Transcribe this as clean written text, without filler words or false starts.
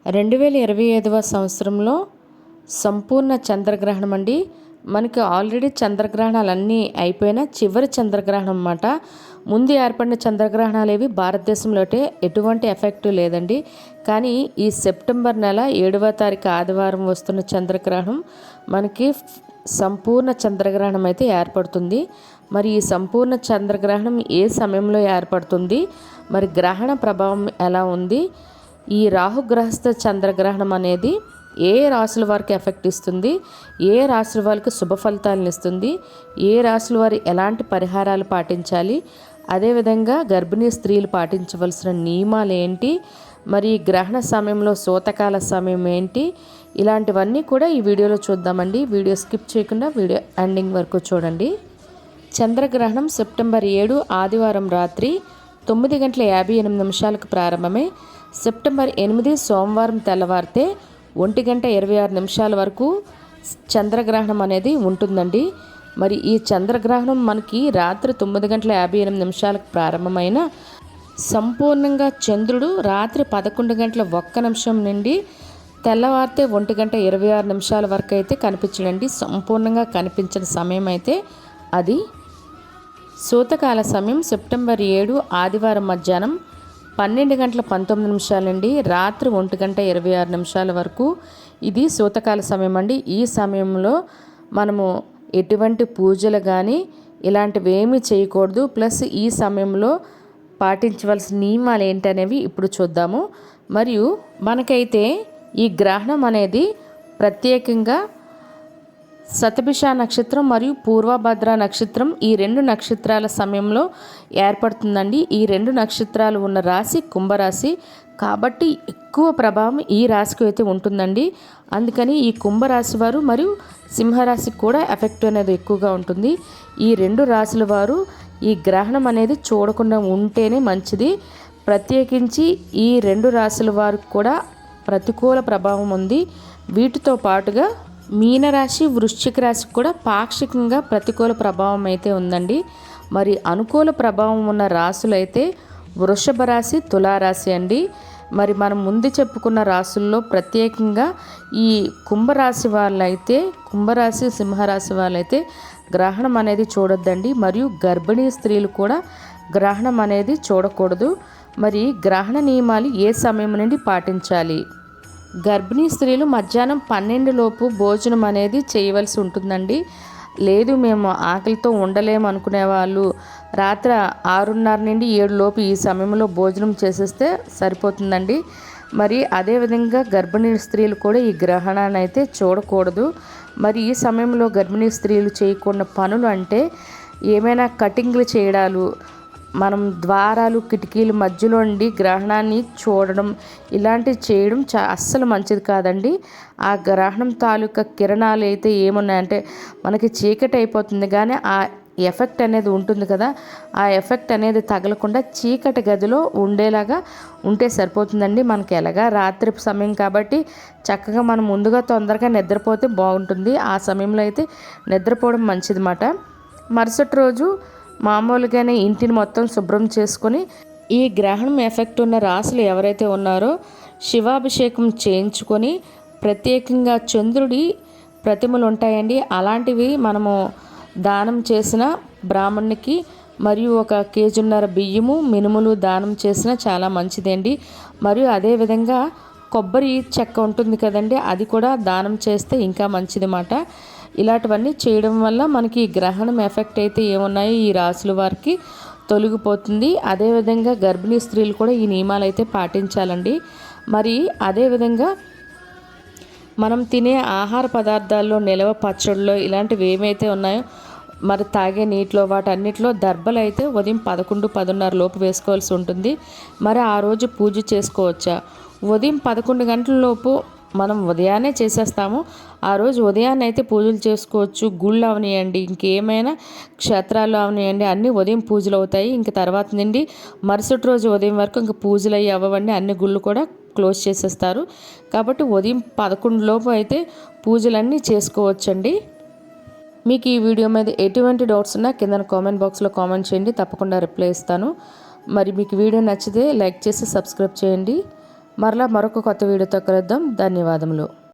2025వ సంవత్సరంలో సంపూర్ణ చంద్రగ్రహణం అండి. మనకి ఆల్రెడీ చంద్రగ్రహణాలన్నీ అయిపోయిన చివరి చంద్రగ్రహణం అన్నమాట. ముందు ఏర్పడిన చంద్రగ్రహణాలు ఏవి భారతదేశంలో ఎటువంటి ఎఫెక్ట్ లేదండి. కానీ ఈ సెప్టెంబర్ నెల 7వ తారీఖు ఆదివారం వస్తున్న చంద్రగ్రహణం మనకి సంపూర్ణ చంద్రగ్రహణం అయితే ఏర్పడుతుంది. మరి ఈ సంపూర్ణ చంద్రగ్రహణం ఏ సమయంలో ఏర్పడుతుంది, మరి గ్రహణ ప్రభావం ఎలా ఉంది, ఈ రాహుగ్రహస్థ చంద్రగ్రహణం అనేది ఏ రాశుల వారికి ఎఫెక్ట్ ఇస్తుంది, ఏ రాశుల వారికి శుభ ఫలితాలను ఇస్తుంది, ఏ రాశుల వారు ఎలాంటి పరిహారాలు పాటించాలి, అదేవిధంగా గర్భిణీ స్త్రీలు పాటించవలసిన నియమాలు ఏంటి, మరి గ్రహణ సమయంలో సూతకాల సమయం ఏంటి, ఇలాంటివన్నీ కూడా ఈ వీడియోలో చూద్దామండి. వీడియో స్కిప్ చేయకుండా వీడియో ఎండింగ్ వరకు చూడండి. చంద్రగ్రహణం సెప్టెంబర్ 7 ఆదివారం రాత్రి 9:58 ప్రారంభమై సెప్టెంబర్ 8 సోమవారం తెల్లవారితే 1:26 వరకు చంద్రగ్రహణం అనేది ఉంటుందండి. మరి ఈ చంద్రగ్రహణం మనకి రాత్రి 9:58 ప్రారంభమైన సంపూర్ణంగా చంద్రుడు రాత్రి 11:01 నుండి తెల్లవారితే 1:26 వరకు అయితే కనిపించడండి. సంపూర్ణంగా కనిపించిన సమయం అయితే అది సూతకాల సమయం సెప్టెంబర్ 7 ఆదివారం మధ్యాహ్నం 12:19 నుండి రాత్రి 1:26 వరకు ఇది సూతకాల సమయం అండి. ఈ సమయంలో మనము ఎటువంటి పూజలు కానీ ఇలాంటివి ఏమీ చేయకూడదు. ప్లస్ ఈ సమయంలో పాటించవలసిన నియమాలు ఏంటనేవి ఇప్పుడు చూద్దాము. మరియు మనకైతే ఈ గ్రహణం అనేది ప్రత్యేకంగా శతభిష నక్షత్రం మరియు పూర్వభద్ర నక్షత్రం ఈ 2 నక్షత్రాల సమయంలో ఏర్పడుతుందండి. ఈ 2 నక్షత్రాలు ఉన్న రాశి కుంభరాశి కాబట్టి ఎక్కువ ప్రభావం ఈ రాశికి అయితే ఉంటుందండి. అందుకని ఈ కుంభరాశి వారు మరియు సింహరాశికి కూడా ఎఫెక్ట్ అనేది ఎక్కువగా ఉంటుంది. ఈ 2 రాశుల వారు ఈ గ్రహణం అనేది చూడకుండా ఉంటేనే మంచిది. ప్రత్యేకించి ఈ 2 రాశుల వారికి కూడా ప్రతికూల ప్రభావం ఉంది. వీటితో పాటుగా మీనరాశి వృశ్చిక రాశికి కూడా పాక్షికంగా ప్రతికూల ప్రభావం అయితే ఉందండి. మరి అనుకూల ప్రభావం ఉన్న రాశులు అయితే వృషభ రాశి తులారాశి అండి. మరి మనం ముందు చెప్పుకున్న రాశుల్లో ప్రత్యేకంగా ఈ కుంభరాశి వాళ్ళైతే కుంభరాశి సింహరాశి వాళ్ళైతే గ్రహణం అనేది చూడొద్దండి. మరియు గర్భిణీ స్త్రీలు కూడా గ్రహణం అనేది చూడకూడదు. మరి గ్రహణ నియమాలు ఏ సమయం నుండి పాటించాలి? గర్భిణీ స్త్రీలు మధ్యాహ్నం 12 లోపు భోజనం అనేది చేయవలసి ఉంటుందండి. లేదు మేము ఆకలితో ఉండలేము అనుకునే వాళ్ళు రాత్రి 6:30 నుండి 7 లోపు ఈ సమయంలో భోజనం చేసేస్తే సరిపోతుందండి. మరి అదేవిధంగా గర్భిణీ స్త్రీలు కూడా ఈ గ్రహణాన్ని అయితే చూడకూడదు. మరి ఈ సమయంలో గర్భిణీ స్త్రీలు చేయకూడని పనులు అంటే ఏమైనా కటింగ్లు చేయడాలు, మనం ద్వారాలు కిటికీల మధ్యలో ఉండి గ్రహణాన్ని చూడడం ఇలాంటివి చేయడం అస్సలు మంచిది కాదండి. ఆ గ్రహణం తాలూకా కిరణాలు అయితే ఏమున్నాయంటే మనకి చీకటి అయిపోతుంది కానీ ఆ ఎఫెక్ట్ అనేది ఉంటుంది కదా, ఆ ఎఫెక్ట్ అనేది తగలకుండా చీకటి గదిలో ఉండేలాగా ఉంటే సరిపోతుందండి. మనకి ఎలాగా రాత్రి సమయం కాబట్టి చక్కగా మనం ముందుగా తొందరగా నిద్రపోతే బాగుంటుంది. ఆ సమయంలో అయితే నిద్రపోవడం మంచిదన్నమాట. మరుసటి రోజు మామూలుగానే ఇంటిని మొత్తం శుభ్రం చేసుకొని ఈ గ్రహణం ఎఫెక్ట్ ఉన్న రాశులు ఎవరైతే ఉన్నారో శివాభిషేకం చేయించుకొని ప్రత్యేకంగా చంద్రుడి ప్రతిమలు ఉంటాయండి. అలాంటివి మనము దానం చేసిన బ్రాహ్మణునికి మరియు 1 కేజీన్నర బియ్యము మినుములు దానం చేసిన చాలా మంచిదండి. మరియు అదేవిధంగా కొబ్బరి చెక్క ఉంటుంది కదండి, అది కూడా దానం చేస్తే ఇంకా మంచిదన్నమాట. ఇలాంటివన్నీ చేయడం వల్ల మనకి గ్రహణం ఎఫెక్ట్ అయితే ఏమున్నాయో ఈ రాశుల వారికి తొలగిపోతుంది. అదేవిధంగా గర్భిణీ స్త్రీలు కూడా ఈ నియమాలు అయితే పాటించాలండి. మరి అదేవిధంగా మనం తినే ఆహార పదార్థాల్లో నిలవ పచ్చళ్ళు ఇలాంటివి ఏమైతే ఉన్నాయో మరి తాగే నీటిలో వాటన్నిటిలో దర్భలు అయితే ఉదయం 11, 10:30 లోపు వేసుకోవాల్సి ఉంటుంది. మరి ఆ రోజు పూజ చేసుకోవచ్చా? ఉదయం 11 గంటల లోపు మనం ఉదయాన్నే చేసేస్తాము. ఆ రోజు ఉదయాన్నే అయితే పూజలు చేసుకోవచ్చు. గుళ్ళు అవనియండి, ఇంకేమైనా క్షేత్రాలు అవనియండి, అన్నీ ఉదయం పూజలు అవుతాయి. ఇంక తర్వాత నుండి మరుసటి రోజు ఉదయం వరకు ఇంక పూజలు అయ్యి అవ్వండి, అన్ని గుళ్ళు కూడా క్లోజ్ చేసేస్తారు. కాబట్టి ఉదయం 11 లోపు అయితే పూజలన్నీ చేసుకోవచ్చండి. మీకు ఈ వీడియో మీద ఎటువంటి డౌట్స్ ఉన్నా కింద కామెంట్ బాక్స్లో కామెంట్ చేయండి, తప్పకుండా రిప్లై ఇస్తాను. మరి మీకు వీడియో నచ్చితే లైక్ చేసి సబ్స్క్రైబ్ చేయండి. మరలా మరొక కొత్త వీడియోతో కలుద్దాం. ధన్యవాదములు.